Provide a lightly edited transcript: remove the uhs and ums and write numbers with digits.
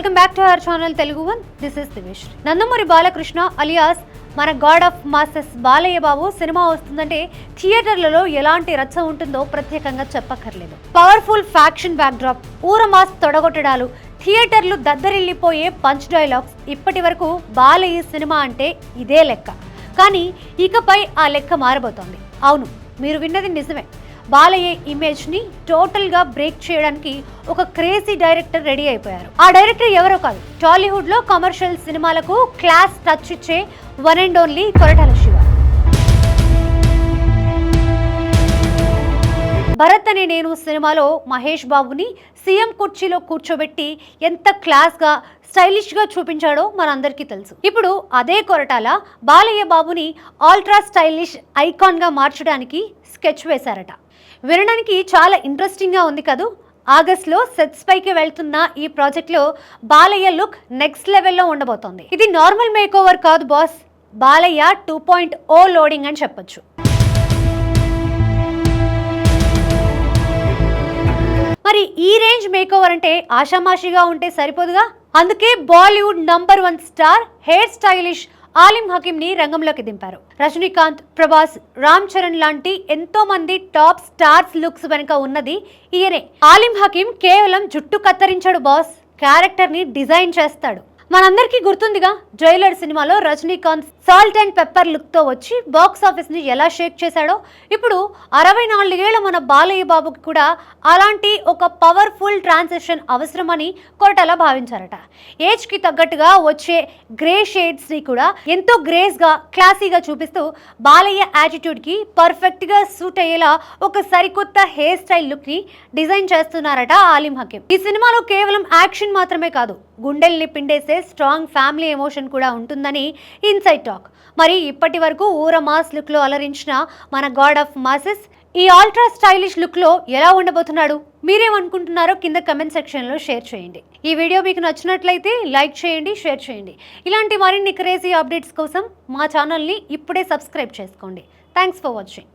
Welcome back to our channel Telugu one. This is Divesh. Nandamuri Balakrishna alias మన god of masses Balayya Babu cinema వస్తుందంటే థియేటర్లలో ఎలాంటి రచ్చ ఉంటుందో ప్రత్యేకంగా చెప్పక్కర్లేదు. పవర్ఫుల్ ఫ్యాక్షన్ బ్యాక్ డ్రాప్, ఊర మాస్ తొడగొట్టడాలు, థియేటర్లు దద్దరిల్లిపోయే పంచ్ డైలాగ్స్. ఇప్పటి వరకు బాలయ్య సినిమా అంటే ఇదే లెక్క. కానీ ఇకపై ఆ లెక్క మారబోతోంది. అవును, మీరు విన్నది నిజమే. బాలయ్య ఇమేజ్ ని టోటల్ గా బ్రేక్ చేయడానికి ఒక క్రేజీ డైరెక్టర్ రెడీ అయిపోయారు. ఆ డైరెక్టర్ ఎవరో కాదు, టాలీవుడ్ లో కమర్షియల్ సినిమాలకు క్లాస్ టచ్ ఇచ్చే one and only Koratala Shiva. Bharat అనే నేను సినిమాలో మహేష్ బాబుని సీఎం కుర్చీలో కూర్చోబెట్టి ఎంత క్లాస్ గా స్టైలిష్ గా చూపించాడో మనందరికీ తెలుసు. ఇప్పుడు అదే కొరటాల బాలయ్య బాబుని ఆల్ట్రా స్టైలిష్ ఐకాన్ గా మార్చడానికి స్కెచ్ వేశారట. వినడానికి చాలా ఇంట్రెస్టింగ్ గా ఉంది కదూ. ఆగస్టులో సెట్స్ పైకి వెళ్తున్న ఈ ప్రాజెక్ట్ లో బాలయ్య లుక్ నెక్స్ట్ లెవెల్లో ఉండబోతోంది. ఇది నార్మల్ మేక్ ఓవర్ కాదు బాస్, బాలయ్య 2.0 లోడింగ్ అని చెప్పొచ్చు. మరి ఈ రేంజ్ మేక్ ఓవర్ అంటే ఆషామాషిగా ఉంటే సరిపోదుగా. అందుకే Bollywood number 1 star hair stylish Alim Hakim ని రంగంలోకి దింపారు. రజనీకాంత్, ప్రభాస్, రామ్ చరణ్ లాంటి ఎంతో మంది టాప్ స్టార్స్ లుక్స్ వెనుక ఉన్నది ఈయనే. ఆలిం హకీం కేవలం జుట్టు కత్తరించాడు బాస్, క్యారెక్టర్ ని డిజైన్ చేస్తాడు. మనందరికీ గుర్తుందిగా, జైలర్ సినిమాలో Rajinikanth salt and pepper look తో వచ్చి బాక్స్ ఆఫీస్ ని ఎలా షేక్ చేశాడో, ఇప్పుడు 64 ఏళ్ల మన బాలయ్య బాబుకి కూడా అలాంటి ఒక పవర్ఫుల్ ట్రాన్సిషన్ అవసరమని కొరటాల భావించారట. ఏజ్ కి తగ్గట్టుగా వచ్చే గ్రే షేడ్స్ ని కూడా ఎంతో గ్రేస్ గా క్లాసీగా చూపిస్తూ బాలయ్య యాటిట్యూడ్ కి పర్ఫెక్ట్ గా సూట్ అయ్యేలా ఒక సరికొత్త హెయిర్ స్టైల్ లుక్ ని డిజైన్ చేస్తున్నారట ఆలిం హకీం. ఈ సినిమాలో కేవలం యాక్షన్ మాత్రమే కాదు, గుండెల్ని పిండేసే స్ట్రాంగ్ ఫ్యామిలీ ఎమోషన్ కూడా ఉంటుందని ఇన్సైడ్ టాక్. మరి ఇప్పటి వరకు ఊర మాస్ లుక్ లో అలరించిన మన గాడ్ ఆఫ్ మాసెస్ ఈ ఆల్ట్రా స్టైలిష్ లుక్ లో ఎలా ఉండబోతున్నాడు? మీరేమనుకుంటున్నారో కింద కమెంట్ సెక్షన్ లో షేర్ చేయండి. ఈ వీడియో మీకు నచ్చినట్లయితే లైక్ చేయండి, షేర్ చేయండి. ఇలాంటి మరిన్ని క్రేజీ అప్డేట్స్ కోసం మా ఛానల్ని ఇప్పుడే సబ్స్క్రైబ్ చేసుకోండి. Thanks for watching.